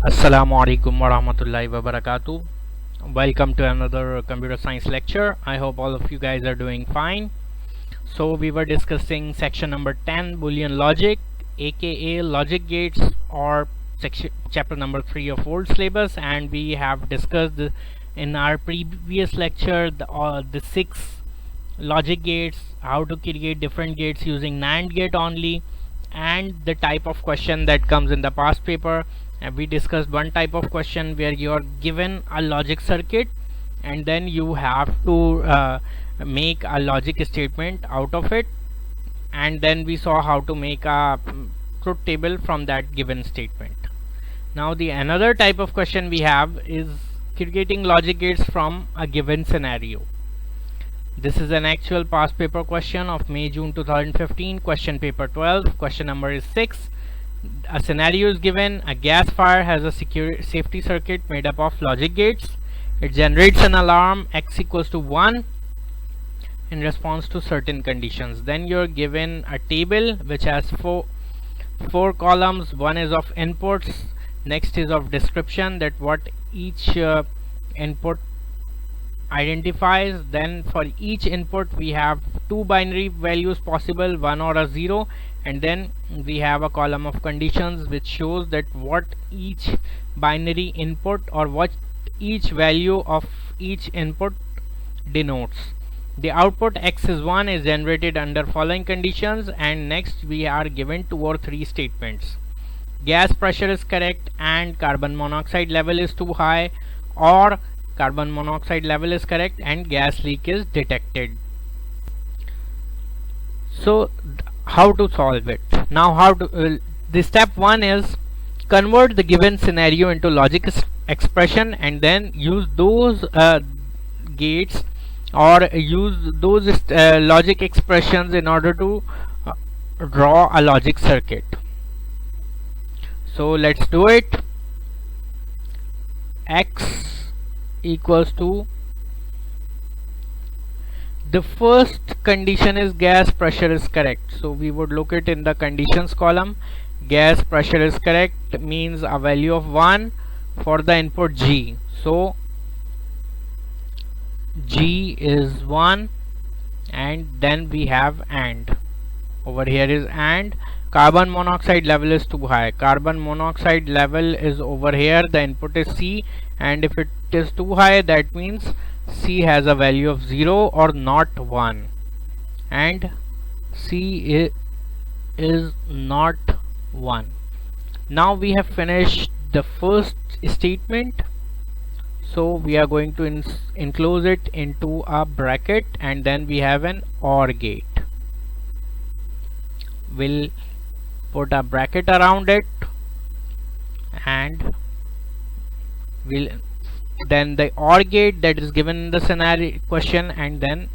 Assalamu alaikum warahmatullahi wabarakatuh. Welcome to another computer science lecture. I hope all of you guys are doing fine. So we were discussing section number 10, Boolean Logic, aka logic gates, or section chapter number 3 of old syllabus, and we have discussed in our previous lecture the 6 logic gates, how to create different gates using NAND gate only, and the type of question that comes in the past paper. And we discussed one type of question where you are given a logic circuit and then you have to make a logic statement out of it, and then we saw how to make a truth table from that given statement. Now the another type of question we have is creating logic gates from a given scenario. This is an actual past paper question of May-June 2015, question paper 12. Question number is 6. A scenario is given. A gas fire has a safety circuit made up of logic gates. It generates an alarm x equals to 1 in response to certain conditions. Then you're given a table which has four columns. One is of inputs, next is of description, that what each input identifies. Then for each input we have two binary values possible, 1 or a 0, and then we have a column of conditions which shows that what each binary input or what each value of each input denotes. The output x is 1 is generated under following conditions, and next we are given 2 or 3 statements. Gas pressure is correct and carbon monoxide level is too high, or carbon monoxide level is correct and gas leak is detected. So how to solve it? Now the step 1 is convert the given scenario into logic expression and then use those gates or use those logic expressions in order to draw a logic circuit. So let's do it. X equals to, the first condition is gas pressure is correct, so we would look it in the conditions column. Gas pressure is correct means a value of 1 for the input G, so G is 1, and then we have AND. Over here is AND. Carbon monoxide level is too high. Carbon monoxide level is over here, the input is C, and if it is too high, that means C has a value of 0 or not 1, and C is not 1. Now we have finished the first statement, so we are going to enclose it into a bracket, and then we have an OR gate. We'll put a bracket around it, and then the OR gate that is given in the scenario question, and then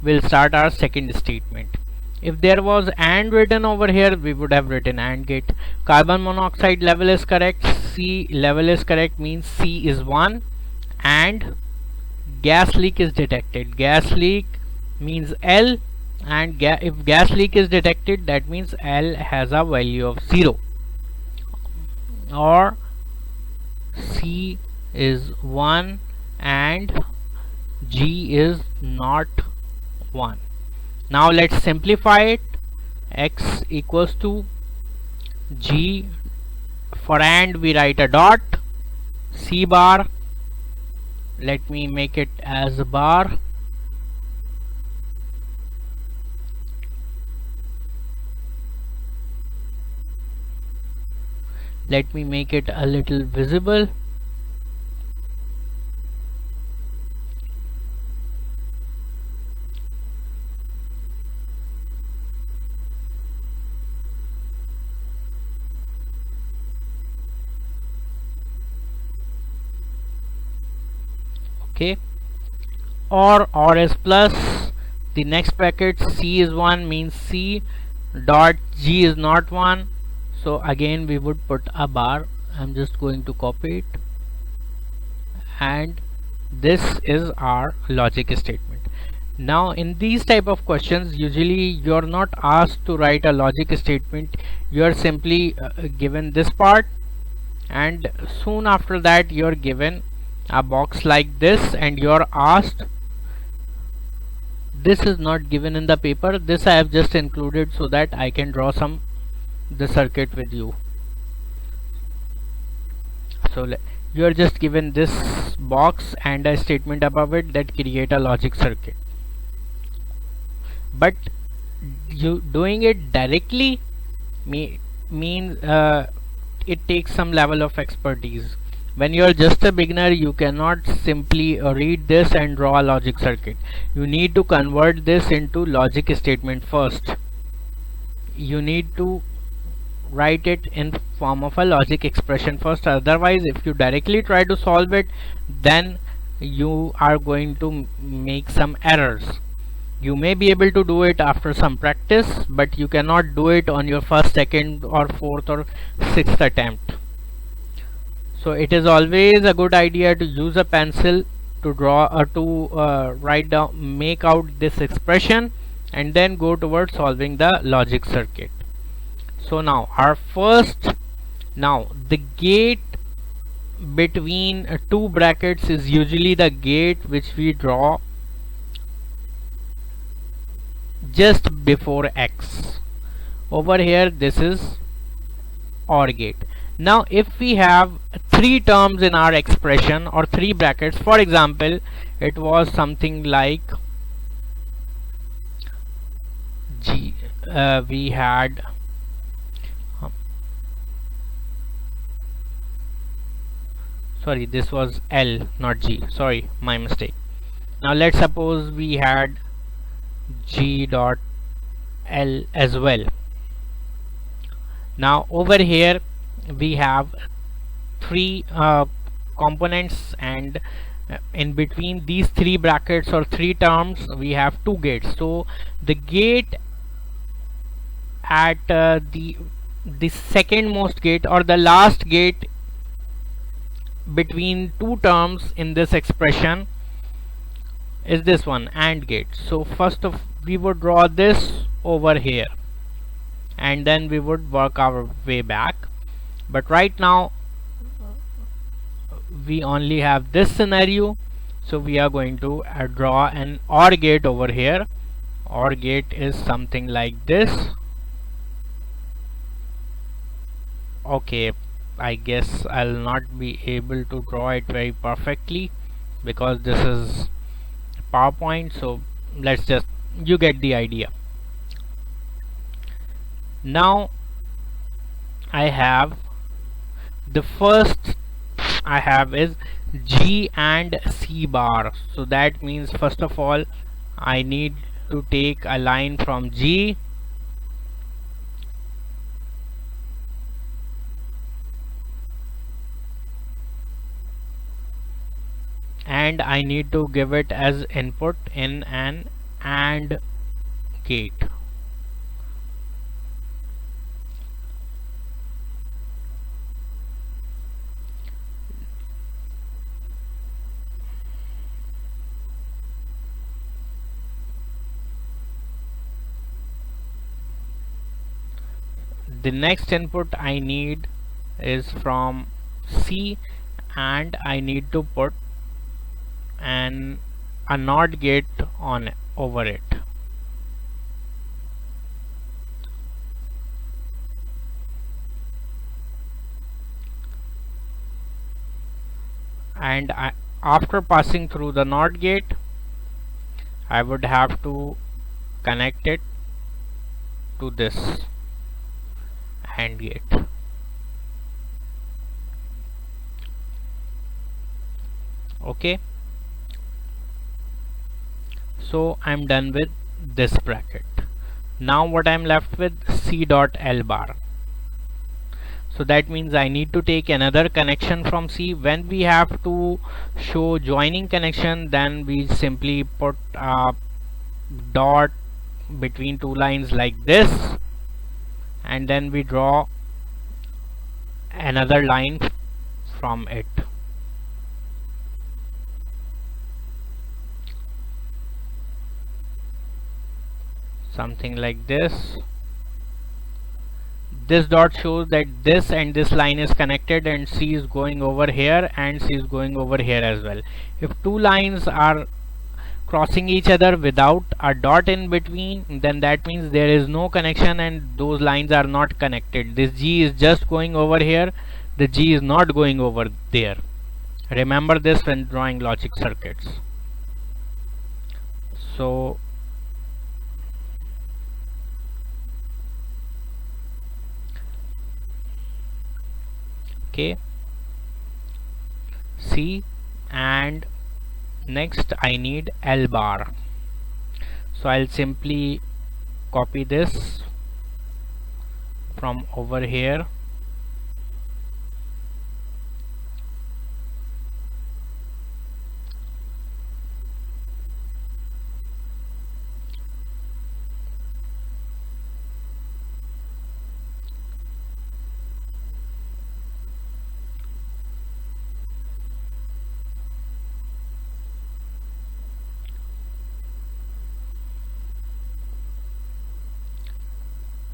we'll start our second statement. If there was AND written over here, we would have written AND gate. Carbon monoxide level is correct, C level is correct means C is 1, and gas leak is detected. Gas leak means L, and if gas leak is detected, that means L has a value of 0, or C is 1 and G is not 1. Now let's simplify it. X equals to G, for AND we write a dot, C bar, let me make it as a bar, let me make it a little visible. Okay, or is plus, the next bracket C is 1 means C dot G is not 1, so again we would put a bar. I'm just going to copy it, and this is our logic statement. Now in these type of questions, usually you're not asked to write a logic statement, you are simply given this part, and soon after that you're given a box like this and you're asked, this is not given in the paper, this I have just included so that I can draw the circuit with you. So you are just given this box and a statement above it that create a logic circuit, but you doing it directly means it takes some level of expertise. When you are just a beginner, you cannot simply read this and draw a logic circuit. You need to convert this into logic statement first. You need to write it in form of a logic expression first, otherwise if you directly try to solve it, then you are going to make some errors. You may be able to do it after some practice, but you cannot do it on your first, second or fourth or sixth attempt. So it is always a good idea to use a pencil to draw or to write down, make out this expression, and then go towards solving the logic circuit. So now the gate between two brackets is usually the gate which we draw just before X. Over here this is OR gate. Now if we have three terms in our expression or three brackets, for example it was something like G, we had sorry, this was L, not G, sorry, my mistake. Now let's suppose we had G dot L as well. Now over here we have three components, and in between these three brackets or three terms we have two gates. So the gate at the second most gate or the last gate between two terms in this expression is this one, AND gate. So first we would draw this over here and then we would work our way back, but right now we only have this scenario, so we are going to draw an OR gate over here. OR gate is something like this. Okay, I guess I'll not be able to draw it very perfectly because this is PowerPoint, so let's just, you get the idea. Now I have the first I have is G and C bar. So that means first of all I need to take a line from G and I need to give it as input in an AND gate. The next input I need is from C, and I need to put a NOT gate on over it. And after passing through the NOT gate, I would have to connect it to this AND gate. Okay, so I'm done with this bracket. Now what I'm left with, C dot L bar. So that means I need to take another connection from C. When we have to show joining connection, then we simply put a dot between two lines like this, and then we draw another line from it. Something like this. this dot shows that this and this line is connected, and C is going over here and C is going over here as well. If two lines are crossing each other without a dot in between, then that means there is no connection and those lines are not connected. This G is just going over here, the G is not going over there. Remember this when drawing logic circuits. So okay, C, and next I need L bar. So I'll simply copy this from over here,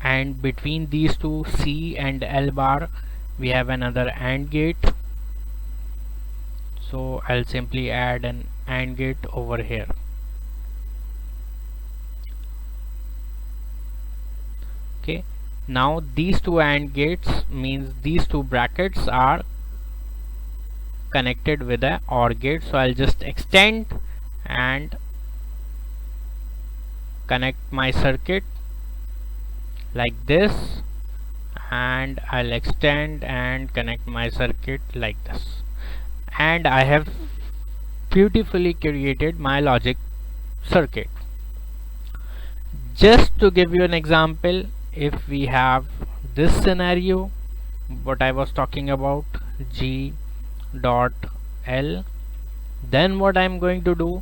and between these two C and L bar we have another AND gate. So I'll simply add an AND gate over here. Okay, now these two AND gates means these two brackets are connected with a OR gate. So I'll just extend and connect my circuit like this, and I'll extend and connect my circuit like this, and I have beautifully created my logic circuit. Just to give you an example, if we have this scenario what I was talking about, G dot L, then what I'm going to do,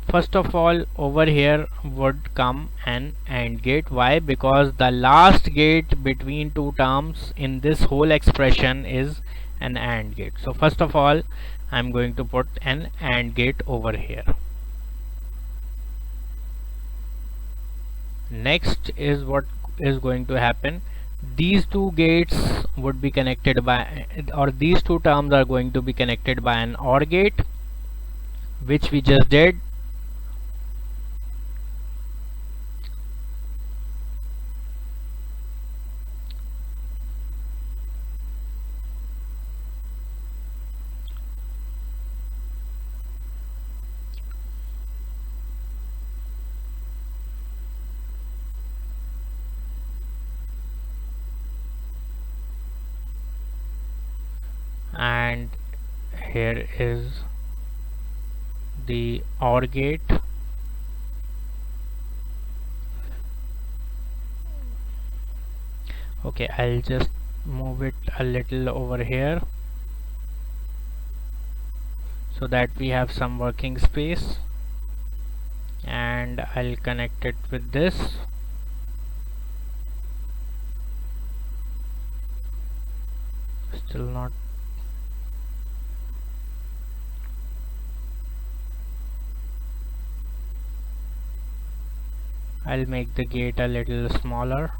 first of all over here would come an AND gate. Why? Because the last gate between two terms in this whole expression is an AND gate. So first of all I'm going to put an AND gate over here. Next is what is going to happen, these two gates would be connected by, or these two terms are going to be connected by an OR gate, which we just did. And here is the OR gate. Okay, I'll just move it a little over here so that we have some working space, and I'll connect it with this. Still not. I'll make the gate a little smaller.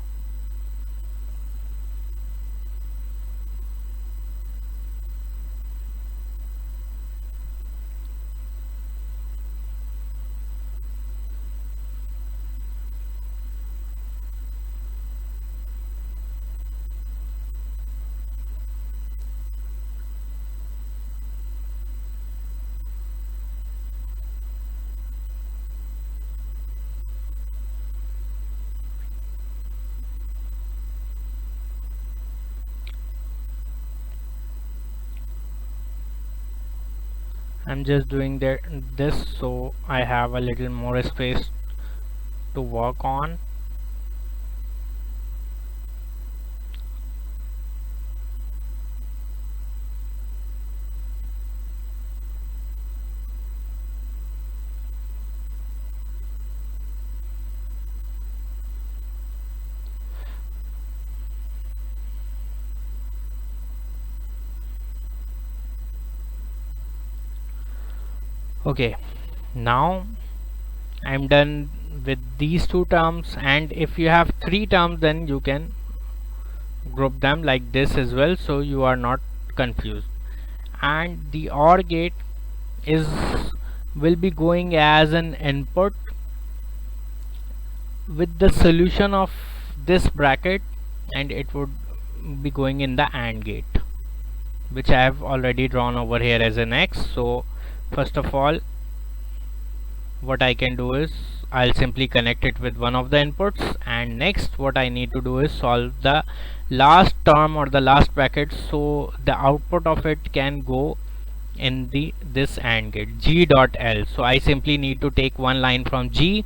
I'm just doing this so I have a little more space to work on. Okay, now I'm done with these two terms, and if you have three terms then you can group them like this as well, so you are not confused. And the OR gate is will be going as an input with the solution of this bracket, and it would be going in the AND gate, which I have already drawn over here as an X. So first of all, what I can do is I'll simply connect it with one of the inputs, and next what I need to do is solve the last term or the last bracket, so the output of it can go in this AND gate, G dot L. So I simply need to take one line from G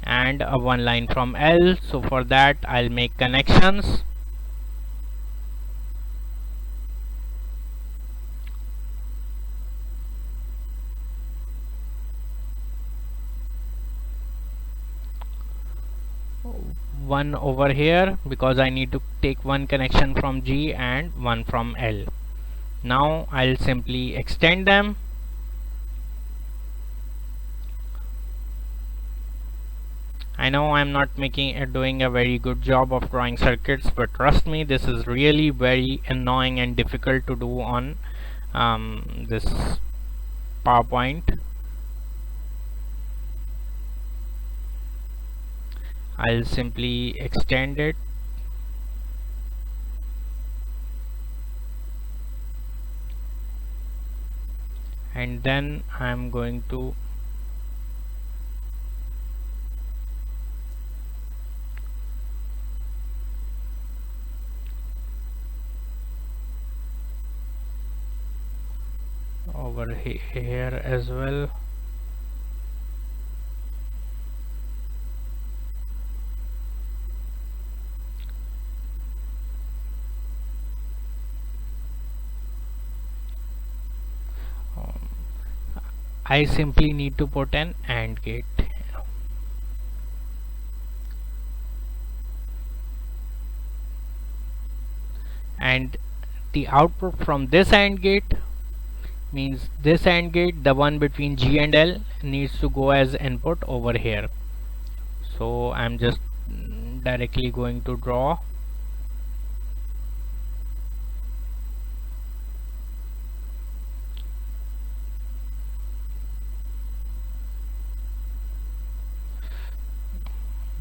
and one line from L. So for that I'll make connections. One over here because I need to take one connection from G and one from L. Now I'll simply extend them. I know I'm not doing a very good job of drawing circuits, but trust me, this is really very annoying and difficult to do on this PowerPoint. I'll simply extend it. And then I'm going to over here as well. I simply need to put an AND gate. And the output from this AND gate means this AND gate, the one between G and L, needs to go as input over here. So I'm just directly going to draw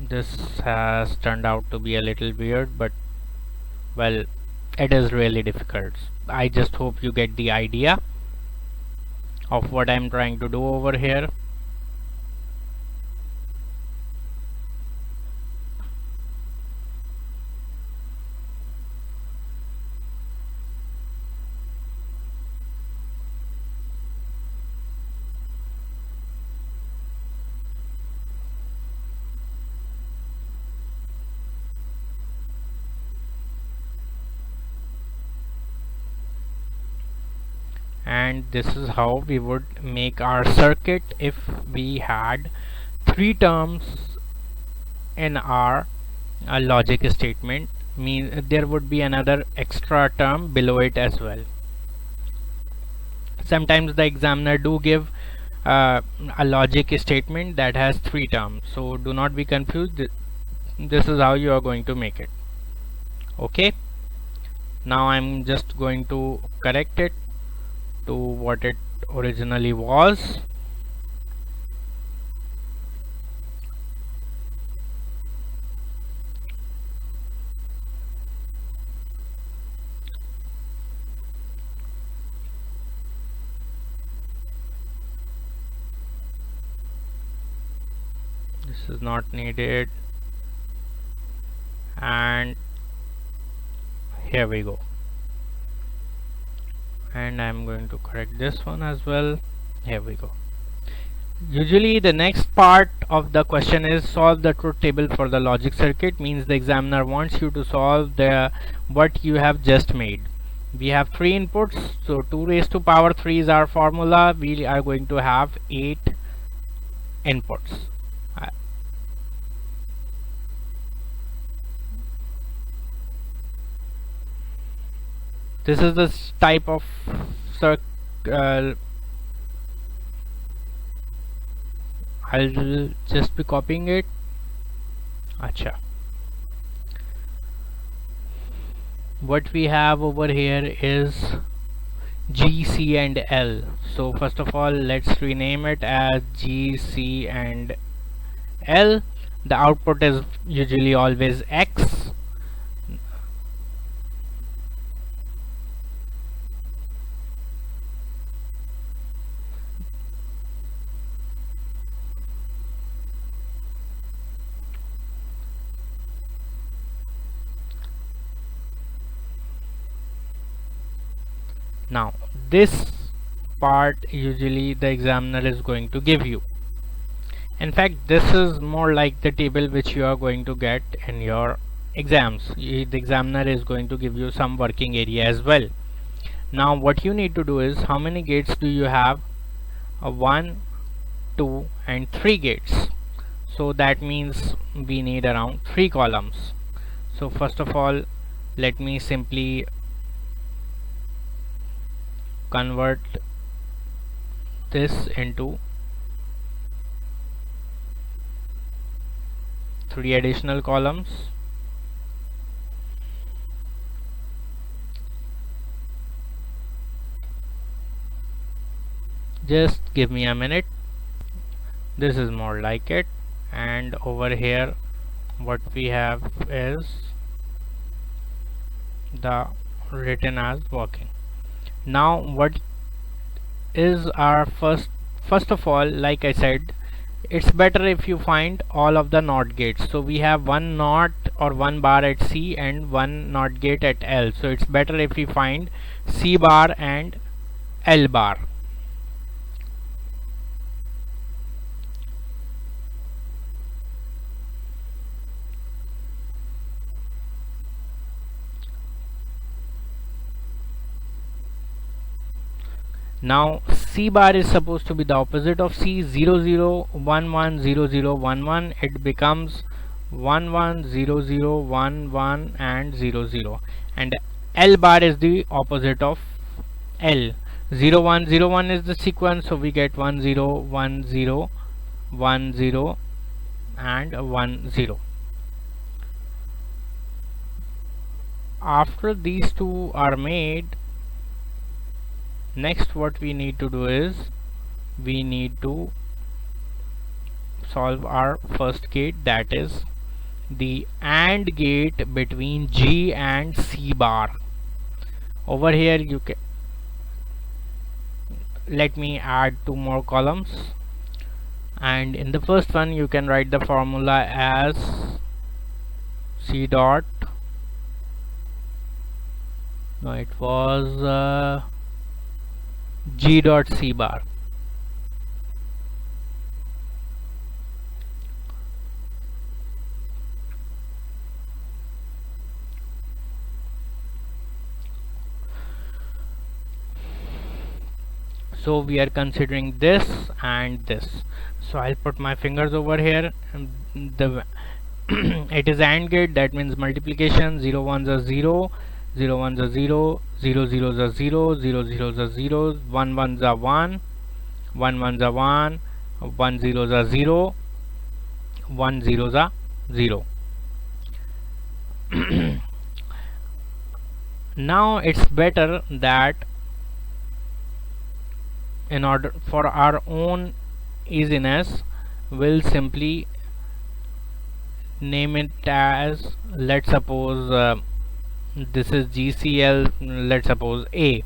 this. Has turned out to be a little weird, but well, it is really difficult. I just hope you get the idea of what I'm trying to do over here. And this is how we would make our circuit if we had three terms in our logic statement. Mean there would be another extra term below it as well. Sometimes the examiner do give a logic statement that has three terms, so do not be confused. This is how you are going to make it. Okay, now I'm just going to correct it to what it originally was. This is not needed, and here we go. And I'm going to correct this one as well. Here we go. Usually the next part of the question is solve the truth table for the logic circuit. Means the examiner wants you to solve the what you have just made. We have three inputs, so 2 raised to power 3 is our formula. We are going to have 8 inputs. This is the type of I'll just be copying it. Acha. What we have over here is G, C and L. So first of all, let's rename it as G, C and L. The output is usually always X. Now this part usually the examiner is going to give you. In fact, this is more like the table which you are going to get in your exams. The examiner is going to give you some working area as well. Now what you need to do is, how many gates do you have? 1, 2 and 3 gates. So that means we need around 3 columns. So first of all, let me simply convert this into 3 additional columns. Just give me a minute. This is more like it. And over here what we have is the written as working. Now what is our first of all, like I said, it's better if you find all of the NOT gates. So we have one NOT or one bar at C and one NOT gate at L. So it's better if we find C bar and L bar. Now C bar is supposed to be the opposite of C. 0 0 1 1 0 0 1 1. It becomes 1 1 0 0 1 1 and 0 0. And L bar is the opposite of L. 0 1 0 1 is the sequence, so we get 1 0 1 0 1 0 and 1 0. After these two are made, next what we need to do is we need to solve our first gate, that is the AND gate between G and C bar. Over here you can let me add 2 more columns, and in the first one you can write the formula as C dot, no, it was G dot C bar. So we are considering this and this. So I'll put my fingers over here, and the it is AND gate, that means multiplication. 0 1s are 0, 0 1s are 0, 0 0s are 0, 0 0s are 0, 1 1s are 1, 1 1s are 1, 1 0s are 0, 1 0s are 0. Now it's better that in order for our own easiness, we'll simply name it as, let's suppose this is GCL, let's suppose A,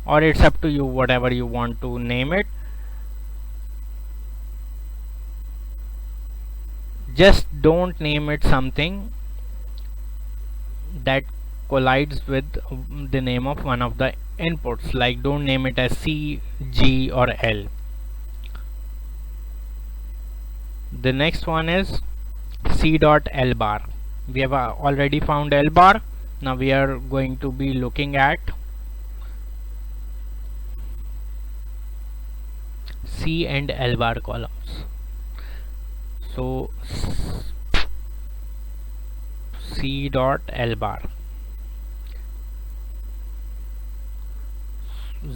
or it's up to you whatever you want to name it. Just don't name it something that collides with the name of one of the inputs, like don't name it as C, G or L. The next one is C dot L bar. We have already found L bar. Now we are going to be looking at C and L bar columns. So C dot L bar.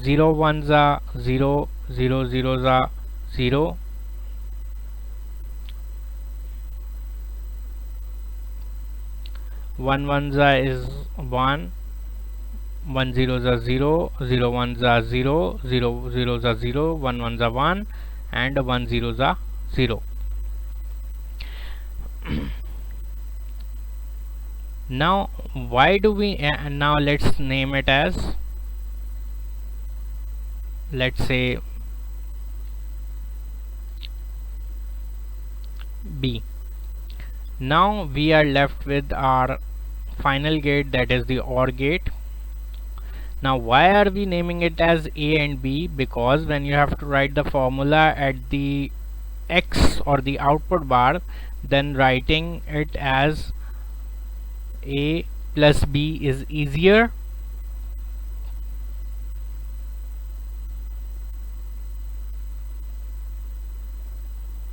0 1s are 0, 0 0s are 0, 1 1 is 1, 1 0 is 0, 0 1 is 0, 0 0 is 0, 1 1 is 1, and 1 0 is 0. Now why do we now let's name it as, let's say, B. Now we are left with our final gate, that is the OR gate. Now why are we naming it as A and B? Because when you have to write the formula at the X or the output bar, then writing it as A plus B is easier.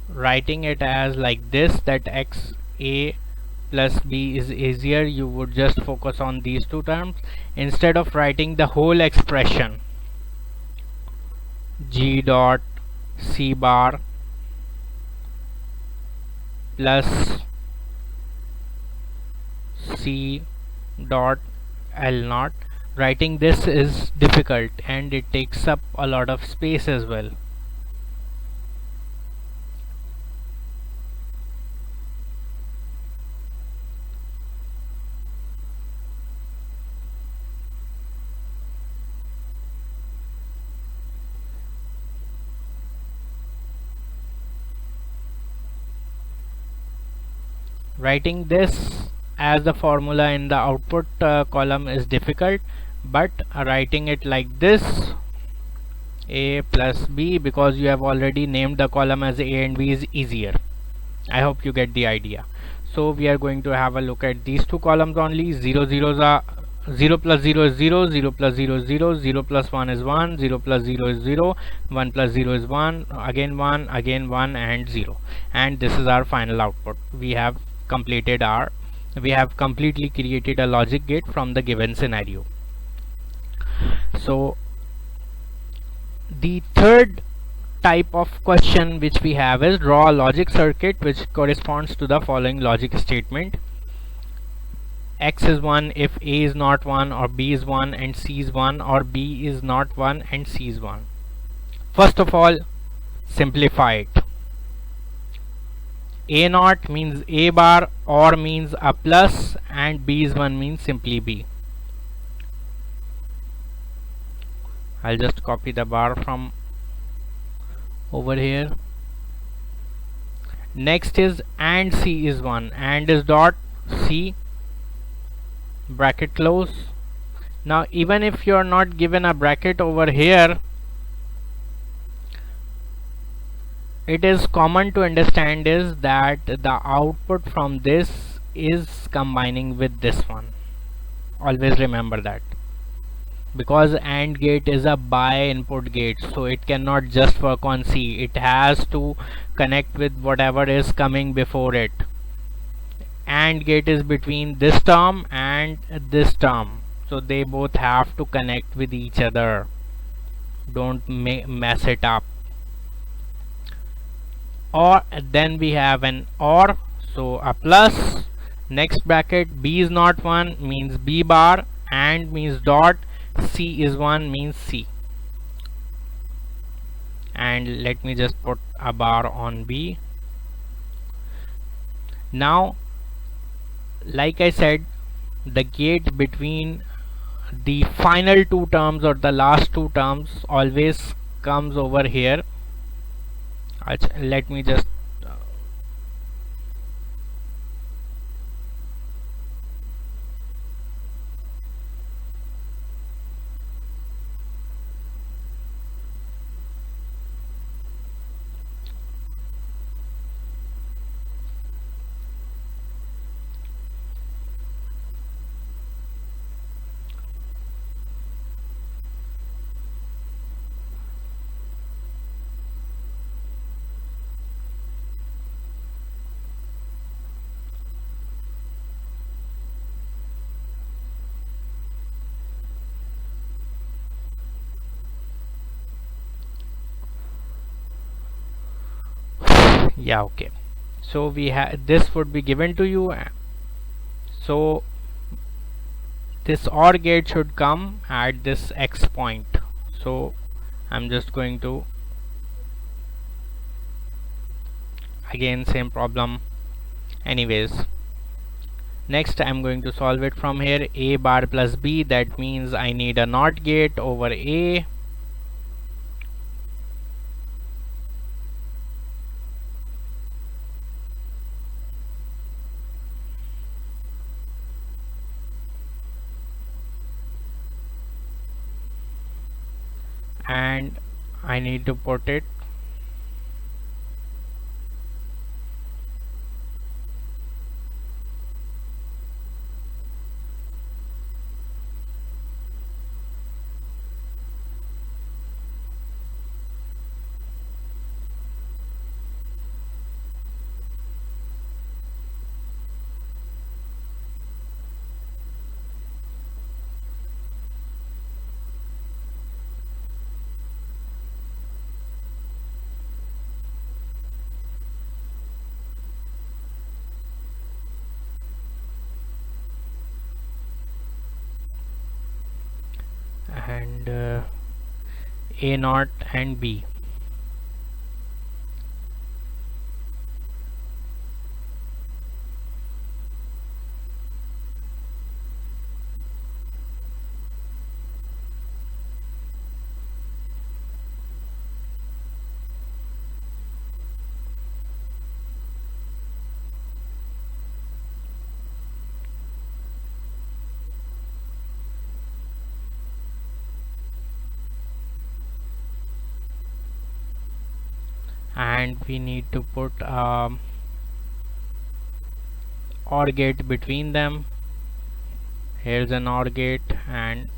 Writing it as like this, that X A plus B is easier, you would just focus on these two terms instead of writing the whole expression. G dot C bar plus C dot L naught. Writing this is difficult and it takes up a lot of space as well. Writing this as the formula in the output column is difficult, but writing it like this, A plus B, because you have already named the column as A and B, is easier. I hope you get the idea. So we are going to have a look at these two columns only. 0 zeros are 0 plus 0 is 0, 0 plus 0 is 0, 0 plus 1 is 1, 0 plus 0 is 0, 1 plus 0 is 1, again 1, again 1, and 0. And this is our final output. We have completely created a logic gate from the given scenario. So the third type of question which we have is draw a logic circuit which corresponds to the following logic statement: X is 1 if A is not 1, or B is 1 and C is 1, or B is not 1 and C is 1. First of all, simplify it. A naught means A bar, or means a plus, and B is 1 means simply B. I'll just copy the bar from over here. Next is and C is 1, and is dot C, bracket close. Now even if you're not given a bracket over here, it is common to understand is that the output from this is combining with this one. Always remember that, because AND gate is a bi input gate, so it cannot just work on C. It has to connect with whatever is coming before it. AND gate is between this term and this term, so they both have to connect with each other. Don't mess it up. Or then we have an OR, so a plus, next bracket, B is not 1 means B bar, and means dot, C is 1 means C. And let me just put a bar on B. Now like I said, the gate between the final two terms or the last two terms always comes over here. Let me just yeah, okay. So we have this would be given to you. So this OR gate should come at this X point. So I'm just going to, again same problem anyways. Next I'm going to solve it from here. A bar plus B, that means I need a NOT gate over A. And I need to put it and A naught and B. And we need to put OR gate between them. Here's an OR gate, and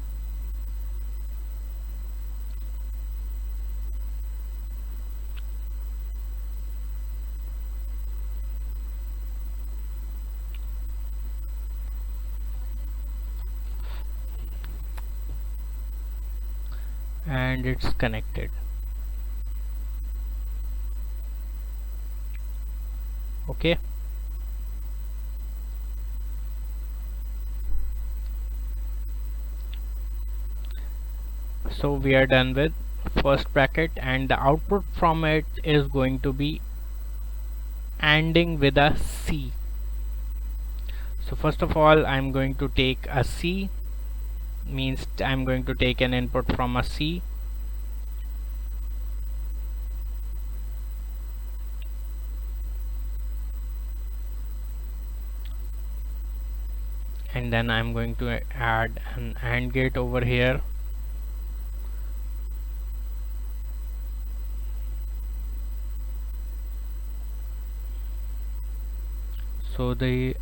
it's connected. Okay, so we are done with first bracket, and the output from it is going to be ending with a C. So first of all, I'm going to take a C, means I'm going to take an input from a C. And then I'm going to add an AND gate over here. So the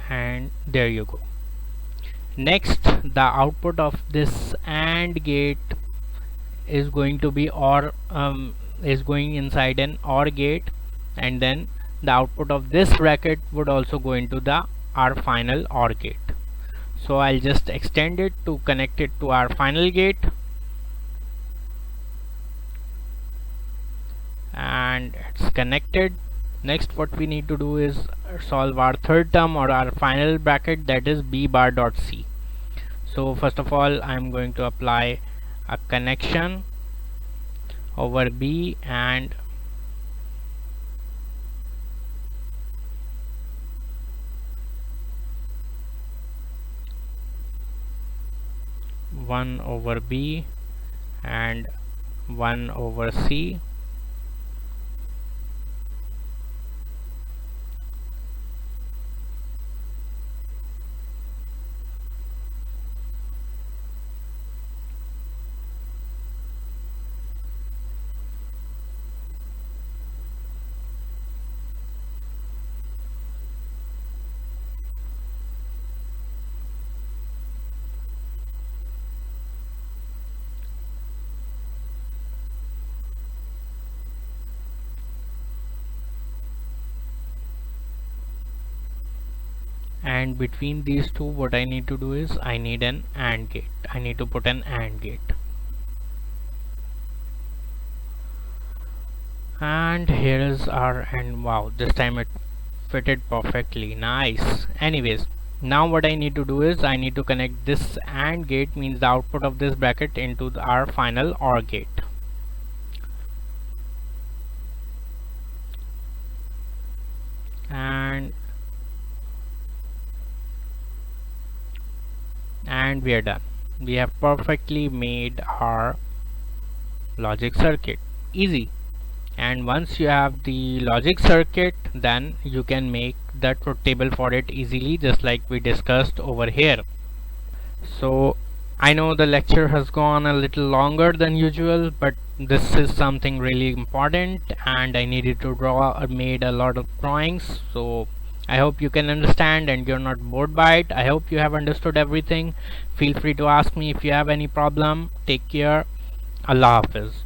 and there you go. Next, the output of this AND gate is going to be is going inside an OR gate, and then the output of this bracket would also go into the our final OR gate. So I'll just extend it to connect it to our final gate, and it's connected. Next, what we need to do is solve our third term or our final bracket, that is B bar dot C. So first of all, I'm going to apply a connection over B and one over B and 1 over C. and between these two what I need to do is I need an AND gate. I need to put an AND gate. And here is our AND. Wow, this time it fitted perfectly. Nice. Anyways, now what I need to do is I need to connect this AND gate, means the output of this bracket, into our final OR gate. And we are done. We have perfectly made our logic circuit. Easy. And once you have the logic circuit, then you can make the truth table for it easily, just like we discussed over here. So I know the lecture has gone a little longer than usual, but this is something really important and I needed to draw. I made a lot of drawings, so I hope you can understand and you're not bored by it. I hope you have understood everything. Feel free to ask me if you have any problem. Take care. Allah Hafiz.